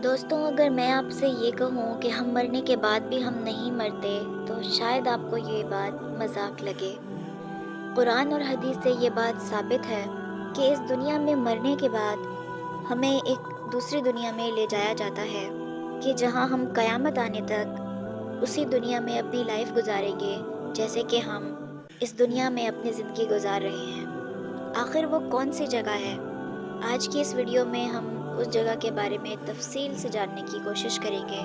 دوستوں، اگر میں آپ سے یہ کہوں کہ ہم مرنے کے بعد بھی ہم نہیں مرتے تو شاید آپ کو یہ بات مذاق لگے۔ قرآن اور حدیث سے یہ بات ثابت ہے کہ اس دنیا میں مرنے کے بعد ہمیں ایک دوسری دنیا میں لے جایا جاتا ہے کہ جہاں ہم قیامت آنے تک اسی دنیا میں اپنی لائف گزاریں گے جیسے کہ ہم اس دنیا میں اپنی زندگی گزار رہے ہیں۔ آخر وہ کون سی جگہ ہے؟ آج کی اس ویڈیو میں ہم اس جگہ کے بارے میں تفصیل سے جاننے کی کوشش کریں گے،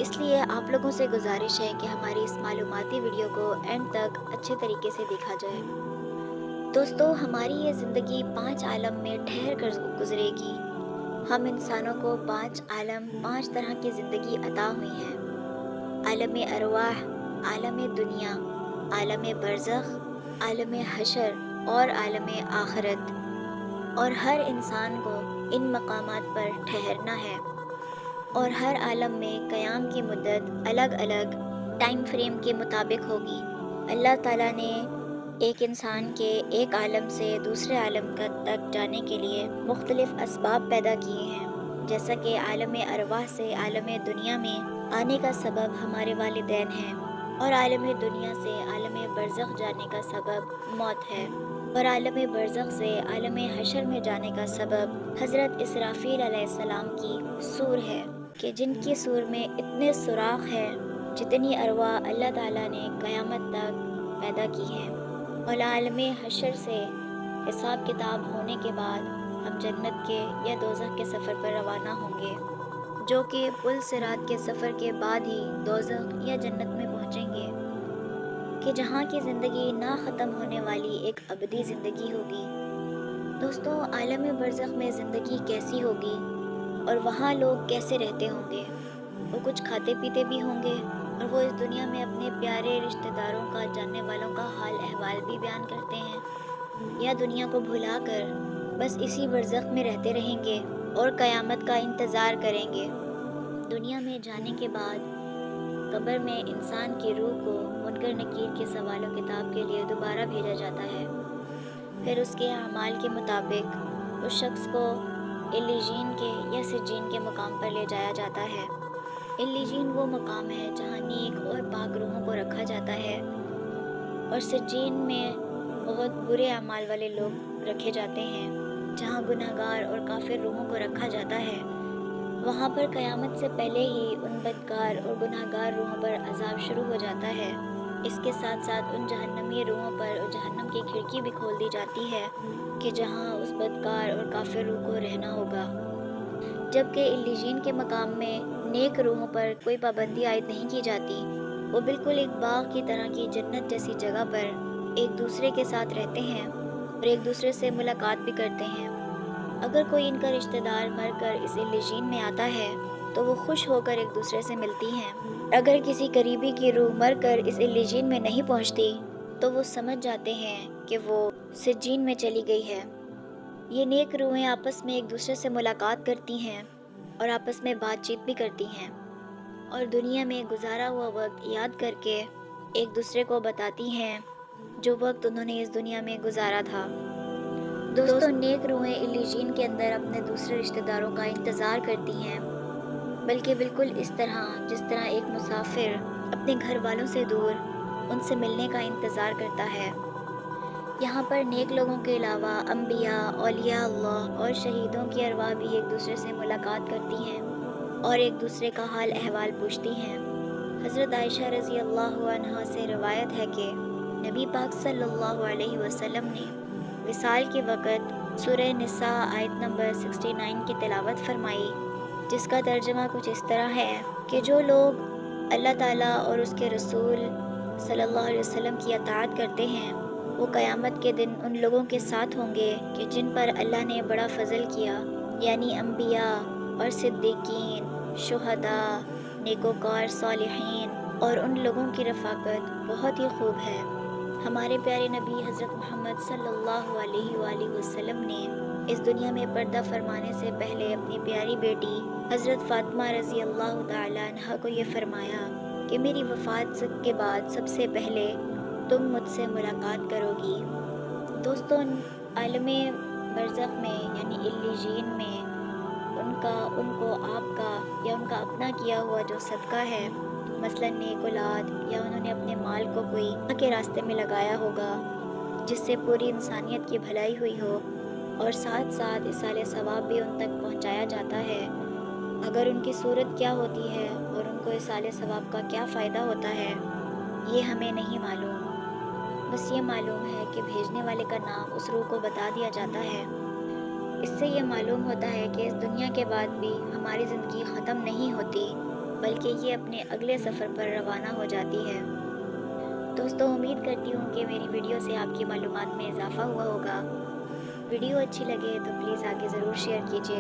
اس لیے آپ لوگوں سے گزارش ہے کہ ہماری اس معلوماتی ویڈیو کو اینڈ تک اچھے طریقے سے دیکھا جائے۔ دوستو، ہماری یہ زندگی 5 عالم میں ٹھہر کر گزرے گی۔ ہم انسانوں کو 5 عالم، 5 طرح کی زندگی عطا ہوئی ہے: عالم ارواح، عالم دنیا، عالم برزخ، عالم حشر اور عالم آخرت، اور ہر انسان کو ان مقامات پر ٹھہرنا ہے، اور ہر عالم میں قیام کی مدت الگ الگ ٹائم فریم کے مطابق ہوگی۔ اللہ تعالیٰ نے ایک انسان کے ایک عالم سے دوسرے عالم تک جانے کے لیے مختلف اسباب پیدا کیے ہیں، جیسا کہ عالم ارواح سے عالم دنیا میں آنے کا سبب ہمارے والدین ہیں، اور عالم دنیا سے عالم برزخ جانے کا سبب موت ہے، اور عالم برزخ سے عالم حشر میں جانے کا سبب حضرت اسرافیل علیہ السلام کی سور ہے، کہ جن کی سور میں اتنے سوراخ ہیں جتنی ارواح اللہ تعالیٰ نے قیامت تک پیدا کی ہیں۔ اور عالم حشر سے حساب کتاب ہونے کے بعد ہم جنت کے یا دوزخ کے سفر پر روانہ ہوں گے، جو کہ پل صراط کے سفر کے بعد ہی دوزخ یا جنت میں پہنچیں گے، کہ جہاں کی زندگی نہ ختم ہونے والی ایک ابدی زندگی ہوگی۔ دوستوں، عالم برزخ میں زندگی کیسی ہوگی اور وہاں لوگ کیسے رہتے ہوں گے؟ وہ کچھ کھاتے پیتے بھی ہوں گے، اور وہ اس دنیا میں اپنے پیارے رشتہ داروں کا، جاننے والوں کا حال احوال بھی بیان کرتے ہیں، یا دنیا کو بھلا کر بس اسی برزخ میں رہتے رہیں گے اور قیامت کا انتظار کریں گے۔ دنیا میں جانے کے بعد قبر میں انسان کی روح کو منکر نکیر کے سوال و کتاب کے لیے دوبارہ بھیجا جاتا ہے۔ پھر اس کے اعمال کے مطابق اس شخص کو علیجین کے یا سجین کے مقام پر لے جایا جاتا ہے۔ علیجین وہ مقام ہے جہاں نیک اور پاک روحوں کو رکھا جاتا ہے، اور سجین میں بہت برے اعمال والے لوگ رکھے جاتے ہیں، جہاں گناہگار اور کافر روحوں کو رکھا جاتا ہے۔ وہاں پر قیامت سے پہلے ہی ان بدکار اور گناہگار روحوں پر عذاب شروع ہو جاتا ہے۔ اس کے ساتھ ساتھ ان جہنمی روحوں پر جہنم کی کھڑکی بھی کھول دی جاتی ہے، کہ جہاں اس بدکار اور کافر روح کو رہنا ہوگا۔ جبکہ علیجین کے مقام میں نیک روحوں پر کوئی پابندی عائد نہیں کی جاتی، وہ بالکل ایک باغ کی طرح کی جنت جیسی جگہ پر ایک دوسرے کے ساتھ رہتے ہیں اور ایک دوسرے سے ملاقات بھی کرتے ہیں۔ اگر کوئی ان کا رشتہ دار مر کر اس علیجین میں آتا ہے تو وہ خوش ہو کر ایک دوسرے سے ملتی ہیں۔ اگر کسی قریبی کی روح مر کر اس علیجین میں نہیں پہنچتی تو وہ سمجھ جاتے ہیں کہ وہ سجین میں چلی گئی ہے۔ یہ نیک روحیں آپس میں ایک دوسرے سے ملاقات کرتی ہیں اور آپس میں بات چیت بھی کرتی ہیں، اور دنیا میں گزارا ہوا وقت یاد کر کے ایک دوسرے کو بتاتی ہیں جو وقت انہوں نے اس دنیا میں گزارا تھا۔ دوستوں، نیک روحیں علیجین کے اندر اپنے دوسرے رشتہ داروں کا انتظار کرتی ہیں، بلکہ بالکل اس طرح جس طرح ایک مسافر اپنے گھر والوں سے دور ان سے ملنے کا انتظار کرتا ہے۔ یہاں پر نیک لوگوں کے علاوہ انبیاء، اولیاء اللہ اور شہیدوں کی ارواح بھی ایک دوسرے سے ملاقات کرتی ہیں اور ایک دوسرے کا حال احوال پوچھتی ہیں۔ حضرت عائشہ رضی اللہ عنہا سے روایت ہے کہ نبی پاک صلی اللہ علیہ وسلم نے وصال کے وقت سورہ نساء آیت نمبر 69 کی تلاوت فرمائی، جس کا ترجمہ کچھ اس طرح ہے کہ جو لوگ اللہ تعالیٰ اور اس کے رسول صلی اللہ علیہ وسلم کی اطاعت کرتے ہیں، وہ قیامت کے دن ان لوگوں کے ساتھ ہوں گے کہ جن پر اللہ نے بڑا فضل کیا، یعنی انبیاء اور صدیقین، شہداء، نیکوکار صالحین، اور ان لوگوں کی رفاقت بہت ہی خوب ہے۔ ہمارے پیارے نبی حضرت محمد صلی اللہ علیہ وآلہ وسلم نے اس دنیا میں پردہ فرمانے سے پہلے اپنی پیاری بیٹی حضرت فاطمہ رضی اللہ تعالیٰ عنہا کو یہ فرمایا کہ میری وفات کے بعد سب سے پہلے تم مجھ سے ملاقات کرو گی۔ دوستوں، عالم برزخ میں یعنی علیجین میں ان کو آپ کا یا ان کا اپنا کیا ہوا جو صدقہ ہے، مثلاً نیک اولاد، یا انہوں نے اپنے مال کو کوئی اللہ کے راستے میں لگایا ہوگا جس سے پوری انسانیت کی بھلائی ہوئی ہو، اور ساتھ ساتھ اصالِ ثواب بھی ان تک پہنچایا جاتا ہے، اگر ان کی صورت کیا ہوتی ہے اور ان کو اصالِ ثواب کا کیا فائدہ ہوتا ہے، یہ ہمیں نہیں معلوم۔ بس یہ معلوم ہے کہ بھیجنے والے کا نام اس روح کو بتا دیا جاتا ہے۔ اس سے یہ معلوم ہوتا ہے کہ اس دنیا کے بعد بھی ہماری زندگی ختم نہیں ہوتی، بلکہ یہ اپنے اگلے سفر پر روانہ ہو جاتی ہے۔ دوستو، امید کرتی ہوں کہ میری ویڈیو سے آپ کی معلومات میں اضافہ ہوا ہوگا۔ ویڈیو اچھی لگے تو پلیز آگے ضرور شیئر کیجیے۔